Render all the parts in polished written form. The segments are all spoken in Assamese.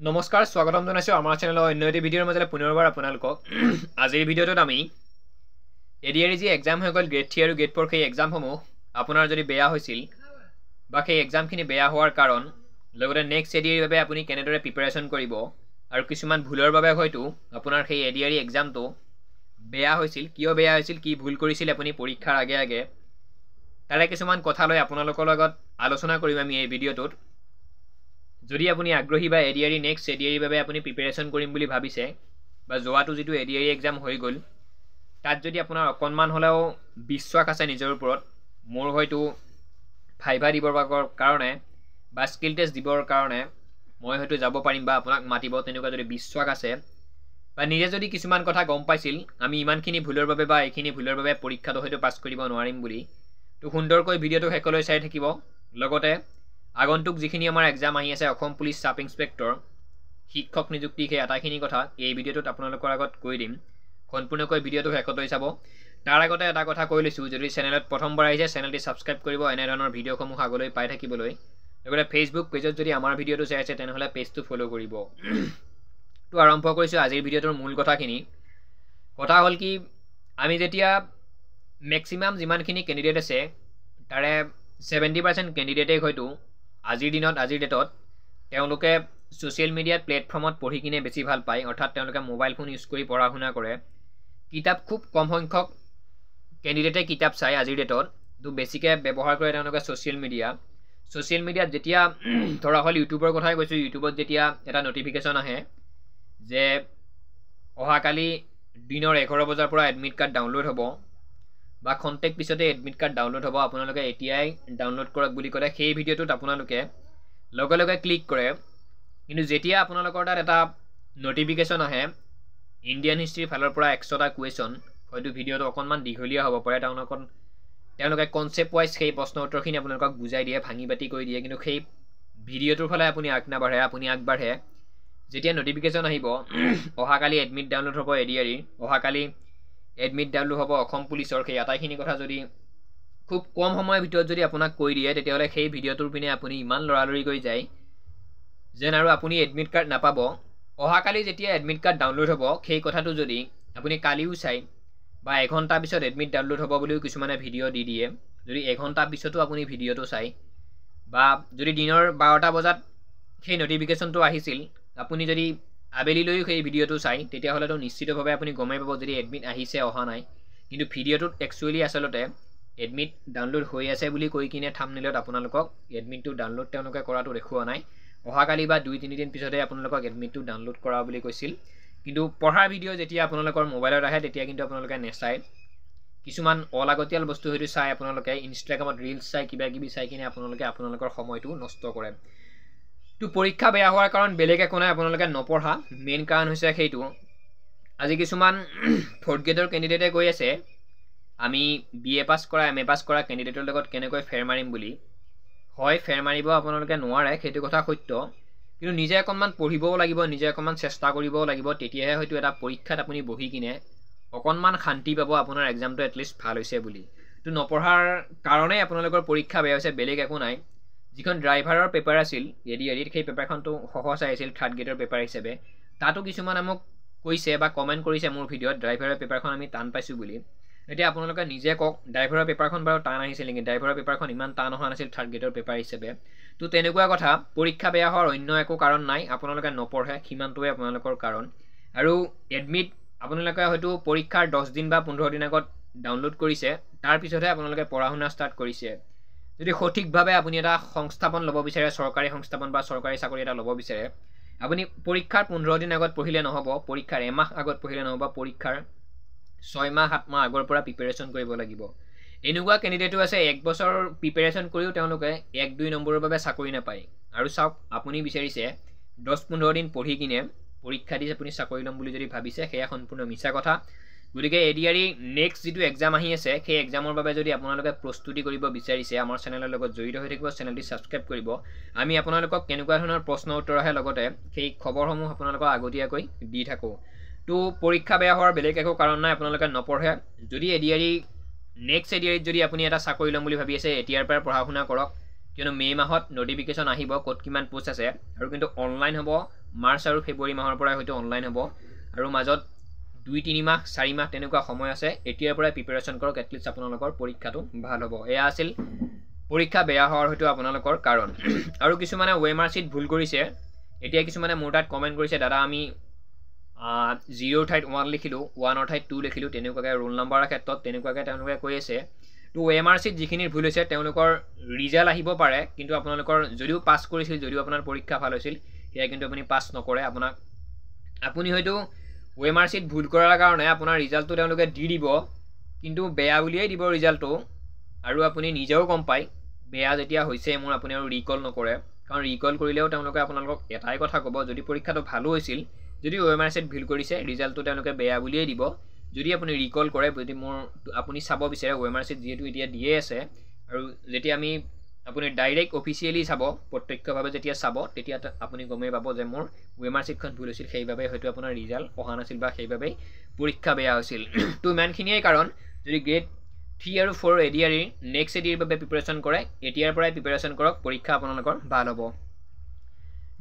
নমস্কাৰ স্বাগতম জনাইছো আমাৰ চেনেলৰ অন্য এটি ভিডিঅ'ৰ মাজলৈ পুনৰবাৰ আপোনালোকক আজিৰ ভিডিঅ'টোত আমি এডিআৰই যি এক্সাম হৈ গ'ল গ্ৰেড 3 আৰু গ্ৰেড 4 সেই এক্সামসমূহ আপোনাৰ যদি বেয়া হৈছিল বা সেই এক্সামখিনি বেয়া হোৱাৰ কাৰণ লগতে নেক্সট এডিআৰইৰ বাবে আপুনি কেনেদৰে প্ৰিপাৰেচন কৰিব আৰু কিছুমান ভুলৰ বাবে হয়তো আপোনাৰ সেই এডিআৰই এক্সামটো বেয়া হৈছিল কিয় বেয়া হৈছিল কি ভুল কৰিছিল আপুনি পৰীক্ষাৰ আগে আগে তাৰে কিছুমান কথা লৈ আপোনালোকৰ লগত আলোচনা কৰিম আমি এই ভিডিঅ'টোত যদি আপুনি আগ্ৰহী বা এডিআৰই নেক্সট এডিআৰইৰ বাবে আপুনি প্ৰিপাৰেচন কৰিম বুলি ভাবিছে বা যোৱাটো যিটো এডিআৰই এক্সাম হৈ গ'ল তাত যদি আপোনাৰ অকণমান হ'লেও বিশ্বাস আছে নিজৰ ওপৰত মোৰ হয়তো ভাইভা দিবৰ কাৰণে বা স্কিল টেষ্ট দিবৰ কাৰণে মই হয়তো যাব পাৰিম বা আপোনাক মাতিব তেনেকুৱা যদি বিশ্বাস আছে বা নিজে যদি কিছুমান কথা গম পাইছিল আমি ইমানখিনি ভুলৰ বাবে বা এইখিনি ভুলৰ বাবে পৰীক্ষাটো হয়তো পাছ কৰিব নোৱাৰিম বুলি তো সুন্দৰকৈ ভিডিঅ'টো শেষলৈ চাই থাকিব লগতে আগন্তুক যিখিনি আমাৰ এক্সাম আহি আছে অসম পুলিচ সাব ইন্সপেক্টৰ শিক্ষক নিযুক্তি সেই আটাইখিনি কথা এই ভিডিঅ'টোত আপোনালোকৰ আগত কৈ দিম সম্পূৰ্ণকৈ ভিডিঅ'টো শেষলৈ চাব তাৰ আগতে এটা কথা কৈ লৈছোঁ যদি চেনেলত প্ৰথমবাৰ আহিছে চেনেলটি ছাবস্ক্ৰাইব কৰিব এনে ধৰণৰ ভিডিঅ'সমূহ আগলৈ পাই থাকিবলৈ লগতে ফেচবুক পেজত যদি আমাৰ ভিডিঅ'টো চাই আছে তেনেহ'লে পেজটো ফ'ল' কৰিব তো আৰম্ভ কৰিছোঁ আজিৰ ভিডিঅ'টোৰ মূল কথাখিনি কথা হ'ল কি আমি যেতিয়া মেক্সিমাম যিমানখিনি কেণ্ডিডেট আছে তাৰে 70% কেণ্ডিডেটেই হয়তো আজিৰ দিনত আজিৰ ডেটত তেওঁলোকে ছ'চিয়েল মিডিয়াত প্লেটফৰ্মত পঢ়ি কিনে বেছি ভাল পায় অৰ্থাৎ তেওঁলোকে মোবাইল ফোন ইউজ কৰি পঢ়া শুনা কৰে কিতাপ খুব কম সংখ্যক কেণ্ডিডেটে কিতাপ চায় আজিৰ ডেটত তো বেছিকৈ ব্যৱহাৰ কৰে তেওঁলোকে ছ'চিয়েল মিডিয়াত যেতিয়া ধৰা হ'ল ইউটিউবৰ কথাই কৈছোঁ ইউটিউবত যেতিয়া এটা নটিফিকেশ্যন আহে যে অহাকালি দিনৰ 11 বজাৰ পৰা এডমিট কাৰ্ড ডাউনলোড হ'ব বা খন্তেক পিছতে এডমিট কাৰ্ড ডাউনলোড হ'ব আপোনালোকে এতিয়াই ডাউনলোড কৰক বুলি ক'লে সেই ভিডিঅ'টোত আপোনালোকে লগে লগে ক্লিক কৰে কিন্তু যেতিয়া আপোনালোকৰ তাত এটা নটিফিকেশ্যন আহে ইণ্ডিয়ান হিষ্ট্ৰীৰ ফালৰ পৰা 100টা কুৱেশ্যন হয়তো ভিডিঅ'টো অকণমান দীঘলীয়া হ'ব পাৰে তেওঁলোকে কনচেপ্ট ৱাইজ সেই প্ৰশ্ন উত্তৰখিনি আপোনালোকক বুজাই দিয়ে ভাঙি বাতি কৰি দিয়ে কিন্তু সেই ভিডিঅ'টোৰ ফালে আপুনি আগবাঢ়ে যেতিয়া নটিফিকেশ্যন আহিব অহাকালি এডমিট ডাউনলোড হ'ব এডিআৰইৰ অহাকালি এডমিট ডাউনলোড হ'ব অসম পুলিচৰ সেই আটাইখিনি কথা যদি খুব কম সময়ৰ ভিতৰত যদি আপোনাক কৈ দিয়ে তেতিয়াহ'লে সেই ভিডিঅ'টোৰ পিনে আপুনি ইমান লৰালৰি কৰি যায় যেন আৰু আপুনি এডমিট কাৰ্ড নাপাব অহাকালি যেতিয়া এডমিট কাৰ্ড ডাউনলোড হ'ব সেই কথাটো যদি আপুনি কালিও চাই বা এঘণ্টা পিছত এডমিট ডাউনলোড হ'ব বুলিও কিছুমানে ভিডিঅ' দি দিয়ে যদি এঘণ্টা পিছতো আপুনি ভিডিঅ'টো চাই বা যদি দিনৰ 12টা বজাত সেই নটিফিকেশ্যনটো আহিছিল আপুনি যদি আবেলিলৈও সেই ভিডিঅ'টো চাই তেতিয়াহ'লেতো নিশ্চিতভাৱে আপুনি গমেই পাব যদি এডমিট আহিছে অহা নাই কিন্তু ভিডিঅ'টোত একচুৱেলি আচলতে এডমিট ডাউনলোড হৈ আছে বুলি কৈ কিনে থাম্বনেইলত আপোনালোকক এডমিটটো ডাউনলোড তেওঁলোকে কৰাটো দেখুওৱা নাই অহাকালি বা 2-3 দিন পিছতে আপোনালোকক এডমিটটো ডাউনলোড কৰা বুলি কৈছিল কিন্তু পঢ়াৰ ভিডিঅ' যেতিয়া আপোনালোকৰ মোবাইলত আহে তেতিয়া কিন্তু আপোনালোকে নেচায় কিছুমান অলাগতিয়াল বস্তু হয়তো চাই আপোনালোকে ইনষ্টাগ্ৰামত ৰিলছ চাই কিবা কিবি চাই কিনে আপোনালোকৰ সময়টো নষ্ট কৰে তো পৰীক্ষা বেয়া হোৱাৰ কাৰণ বেলেগ একো নাই আপোনালোকে নপঢ়া মেইন কাৰণ হৈছে সেইটো আজি কিছুমান 4th গ্ৰেডৰ কেণ্ডিডেটে কৈ আছে আমি BA পাছ কৰা MA পাছ কৰা কেণ্ডিডেটৰ লগত কেনেকৈ ফেৰ মাৰিম বুলি হয় ফেৰ মাৰিব আপোনালোকে নোৱাৰে সেইটো কথা সত্য কিন্তু নিজে অকণমান পঢ়িবও লাগিব নিজে অকণমান চেষ্টা কৰিবও লাগিব তেতিয়াহে হয়তো এটা পৰীক্ষাত আপুনি বহি কিনে অকণমান শান্তি পাব আপোনাৰ এক্সামটো এটলিষ্ট ভাল হৈছে বুলি তো নপঢ়াৰ কাৰণেই আপোনালোকৰ পৰীক্ষা বেয়া হৈছে বেলেগ একো নাই যিখন ড্ৰাইভাৰৰ পেপাৰ আছিল এডিআৰইত সেই পেপাৰখনটো সহজ আহিছিল 3rd গ্ৰেডৰ পেপাৰ হিচাপে তাতো কিছুমানে মোক কৈছে বা কমেণ্ট কৰিছে মোৰ ভিডিঅ'ত ড্ৰাইভাৰৰ পেপাৰখন আমি টান পাইছোঁ বুলি এতিয়া আপোনালোকে নিজে কওক ড্ৰাইভাৰৰ পেপাৰখন বাৰু টান আহিছিল নেকি ড্ৰাইভাৰৰ পেপাৰখন ইমান টান অহা নাছিল 3rd গ্ৰেডৰ পেপাৰ হিচাপে তো তেনেকুৱা কথা পৰীক্ষা বেয়া হোৱাৰ অন্য একো কাৰণ নাই আপোনালোকে নপঢ়ে সিমানটোৱে আপোনালোকৰ কাৰণ আৰু এডমিট আপোনালোকে হয়তো পৰীক্ষাৰ 10 দিন বা 15 দিন আগত ডাউনলোড কৰিছে তাৰপিছতহে আপোনালোকে পঢ়া শুনা ষ্টাৰ্ট কৰিছে যদি সঠিকভাৱে আপুনি এটা সংস্থাপন ল'ব বিচাৰে চৰকাৰী সংস্থাপন বা চৰকাৰী চাকৰি এটা ল'ব বিচাৰে আপুনি পৰীক্ষাৰ 15 দিন আগত পঢ়িলে নহ'ব পৰীক্ষাৰ এমাহ আগত পঢ়িলে নহ'ব পৰীক্ষাৰ 6 মাহ 7 মাহ আগৰ পৰা প্ৰিপাৰেচন কৰিব লাগিব এনেকুৱা কেণ্ডিডেটো আছে 1 বছৰ প্ৰিপাৰেচন কৰিও তেওঁলোকে 1-2 নম্বৰৰ বাবে চাকৰি নাপায় আৰু চাওক আপুনি বিচাৰিছে 10-15 দিন পঢ়ি কিনে পৰীক্ষা দি আপুনি চাকৰি ল'ম বুলি যদি ভাবিছে সেয়া সম্পূৰ্ণ মিছা কথা গতিকে এডিআৰই নেক্সট যিটো এক্সাম আহি আছে সেই এক্সামৰ বাবে যদি আপোনালোকে প্ৰস্তুতি কৰিব বিচাৰিছে আমাৰ চেনেলৰ লগত জড়িত হৈ থাকিব চেনেলটি ছাবস্ক্ৰাইব কৰিব আমি আপোনালোকক কেনেকুৱা ধৰণৰ প্ৰশ্ন উত্তৰ আহে লগতে সেই খবৰসমূহ আপোনালোকক আগতীয়াকৈ দি থাকোঁ তো পৰীক্ষা বেয়া হোৱাৰ বেলেগ একো কাৰণ নাই আপোনালোকে নপঢ়ে যদি এডিআৰই নেক্সট এডিআৰইত যদি আপুনি এটা চাকৰি ল'ম বুলি ভাবি আছে এতিয়াৰ পৰা পঢ়া শুনা কৰক কিয়নো মে' মাহত নটিফিকেশ্যন আহিব ক'ত কিমান পোষ্ট আছে আৰু কিন্তু অনলাইন হ'ব মাৰ্চ আৰু ফেব্ৰুৱাৰী মাহৰ পৰাই হয়তো অনলাইন হ'ব আৰু মাজত 2-3 মাহ 4 মাহ তেনেকুৱা সময় আছে এতিয়াৰ পৰাই প্ৰিপাৰেচন কৰক এটলিষ্ট আপোনালোকৰ পৰীক্ষাটো ভাল হ'ব এয়া আছিল পৰীক্ষা বেয়া হোৱাৰ হয়তো আপোনালোকৰ কাৰণ আৰু কিছুমানে ওএমআৰ চিট ভুল কৰিছে এতিয়া কিছুমানে মোৰ তাত কমেন্ট কৰিছে দাদা আমি 0 ঠাইত 1 লিখিলো 1 ঠাইত 2 লিখিলো তেনেকুৱাকৈ ৰোল নম্বৰৰ ক্ষেত্ৰত তেনেকুৱাকৈ তেওঁলোকে কৈ আছে তো ওএমআৰ চিট যিখিনি ভুল হৈছে তেওঁলোকৰ ৰিজাল্ট আহিব পাৰে কিন্তু আপোনালোকৰ যদিও পাছ কৰিছিল যদিও আপোনাৰ পৰীক্ষা ভাল হৈছিল সেয়া কিন্তু আপুনি পাছ নকৰে আপুনি হয়তো ওএমআৰ চিট ভুল কৰাৰ কাৰণে আপোনাৰ ৰিজাল্টটো তেওঁলোকে দি দিব কিন্তু বেয়া বুলিয়েই দিব ৰিজাল্টটো আৰু আপুনি নিজেও গম পায় বেয়া যেতিয়া হৈছে মোৰ আপুনি আৰু ৰিকল নকৰে কাৰণ ৰিকল কৰিলেও তেওঁলোকে আপোনালোকক এটাই কথা ক'ব যদি পৰীক্ষাটো ভালো হৈছিল যদি ওএমআৰ চিট ভুল কৰিছে ৰিজাল্টটো তেওঁলোকে বেয়া বুলিয়েই দিব যদি আপুনি ৰিকল কৰে যদি মোৰ আপুনি চাব বিচাৰে ওএমআৰ চিট যেহেতু এতিয়া দিয়ে আছে আৰু যেতিয়া আমি আপুনি ডাইৰেক্ট অফিচিয়েলি চাব প্ৰত্যক্ষভাৱে যেতিয়া চাব তেতিয়া আপুনি গমেই পাব যে মোৰ ওএমআৰ চিটখন ভুল হৈছিল সেইভাবে হয়তো আপোনাৰ ৰিজাল্ট অহা নাছিল বা সেইভাবে পৰীক্ষা বেয়া হৈছিল তো ইমানখিনিয়ে কাৰণ যদি গ্ৰেড 3 আৰু 4 এডিআৰ নেক্সট এডিআৰ বাবে প্ৰিপাৰেচন কৰে এতিয়াৰ পৰাই প্ৰিপাৰেচন কৰক পৰীক্ষা আপোনালোকৰ ভাল হ'ব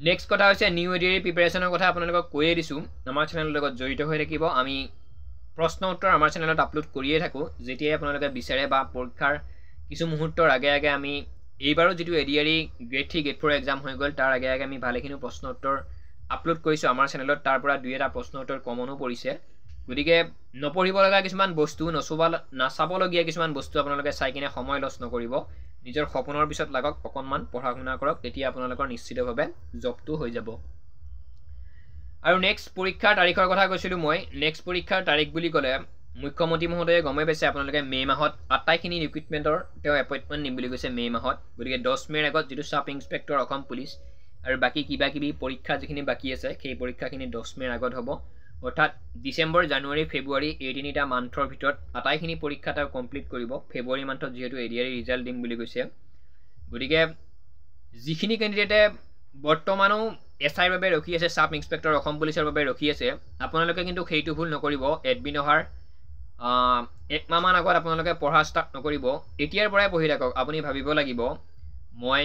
নেক্সট কথা হৈছে নিউ এডিআৰ প্ৰিপাৰেচনৰ কথা আপোনালোকক কৈয়ে দিছোঁ আমাৰ চেনেলৰ লগত জড়িত হৈ থাকিব আমি প্ৰশ্ন উত্তৰ আমাৰ চেনেলত আপলোড কৰিয়ে থাকোঁ যেতিয়াই আপোনালোকে বিচাৰে বা পৰীক্ষাৰ কিছু মুহূৰ্তৰ আগে আগে আমি এইবাৰো যেটো এডিআৰই গ্ৰেড 3 গ্ৰেড 4 এক্সাম হৈ গ'ল তাৰ আগে আগে আমি ভালেখিনি প্ৰশ্ন উত্তৰ আপলোড কৰিছোঁ আমাৰ চেনেলত তাৰ পৰা দুই এটা প্ৰশ্ন উত্তৰ কমনো পৰিছে গতিকে নপঢ়িব লগা কিছুমান বস্তু নাচাবলগীয়া কিছুমান বস্তু আপোনালোকে চাই কিনে সময় লছ নকৰিব নিজৰ সপোনৰ পিছত লাগক অকণমান পঢ়া শুনা কৰক তেতিয়া আপোনালোকৰ নিশ্চিতভাৱে জবটো হৈ যাব আৰু নেক্সট পৰীক্ষাৰ তাৰিখৰ কথা কৈছিলোঁ মই নেক্সট পৰীক্ষাৰ তাৰিখ বুলি ক'লে মুখ্যমন্ত্ৰী মহোদয়ে গমে পাইছে আপোনালোকে মে মাহত আটাইখিনি ৰিক্ৰুটমেণ্টৰ তেওঁ এপইণ্টমেণ্ট নিম বুলি কৈছে মে মাহত গতিকে 10 মেৰ আগত যেটো সাব ইন্সপেক্টৰ অসম পুলিচ আৰু বাকি কিবা পৰীক্ষা যিখিনি বাকি আছে সেই পৰীক্ষাখিনি 10 মেৰ আগত হ'ব অৰ্থাৎ ডিসেম্বৰ জানুৱাৰী ফেব্ৰুৱাৰী এই তিনিটা মান্থৰ ভিতৰত আটাইখিনি পৰীক্ষা তেওঁ কমপ্লিট কৰিব ফেব্ৰুৱাৰী মান্থত যেহেতু এডিআৰ ৰিজাল্ট দিম বুলি কৈছে গতিকে যিখিনি কেণ্ডিডেটে বৰ্তমানো এসআইৰ বাবে ৰখি আছে সাব ইন্সপেক্টৰ অসম পুলিচৰ বাবে ৰখি আছে আপোনালোকে কিন্তু সেইটো ভুল নকৰিব এডমিন অহাৰ এক মাহমান আগত আপোনালোকে পঢ়া ষ্টাৰ্ট নকৰিব এতিয়াৰ পৰাই পঢ়ি থাকক আপুনি ভাবিব লাগিব মই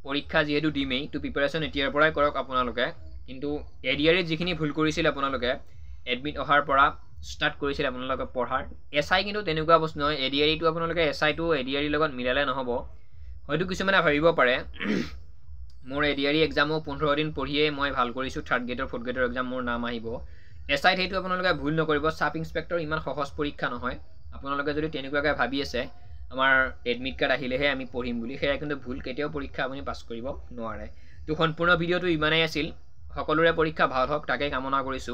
পৰীক্ষা যেহেতু দিমেই তো প্ৰিপাৰেচন এতিয়াৰ পৰাই কৰক আপোনালোকে কিন্তু এডিআৰ যিখিনি ভুল কৰিছিল আপোনালোকে এডমিট অহাৰ পৰা ষ্টাৰ্ট কৰিছিল আপোনালোকে পঢ়াৰ এসআই কিন্তু তেনেকুৱা বস্তু নহয় এডিআৰ টো আপোনালোকে এসআই টো এডিআৰ লগত মিলালে নহব হয়তো কিছুমানে ভাবিব পাৰে মোৰ এডিআৰ এক্সামো 15 দিন পঢ়িয়ে মই ভাল কৰিছো থাৰ্ড গ্ৰেডৰ ফৰ্থ গ্ৰেডৰ এক্সাম মোৰ নাম আহিব এসআই হেতু আপোনালোকে ভুল নকৰিব সাব ইন্সপেক্টৰ ইমান সহজ পৰীক্ষা নহয় আপোনালোকে যদি তেনেকুৱাকৈ ভাবি আছে আমাৰ এডমিট কাৰ্ড আহিলেহে আমি পঢ়িম বুলি সেয়া কিন্তু ভুল কেতিয়াও পৰীক্ষা আপুনি পাছ কৰিব নোৱাৰে তো সম্পূৰ্ণ ভিডিওটো ইমানেই আছিল সকলোৰে পৰীক্ষা ভাল হওক তাকে কামনা কৰিছো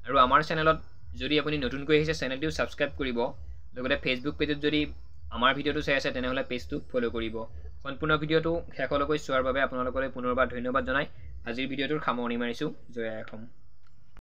আৰু আমাৰ চেনেলত যদি আপুনি নতুনকৈ আহিছে চেনেলটো সাবস্ক্ৰাইব কৰিব লগতে ফেসবুক পেজত যদি আমাৰ ভিডিওটো চাই আছে তেনেহলে পেজটো ফলো কৰিব সম্পূৰ্ণ ভিডিওটো শেষলৈকে চোৱাৰ বাবে আপোনালোকলৈ পুনৰবাৰ ধন্যবাদ জনাই আজিৰ ভিডিওটোৰ সামৰণি মাৰিছো জয় অসম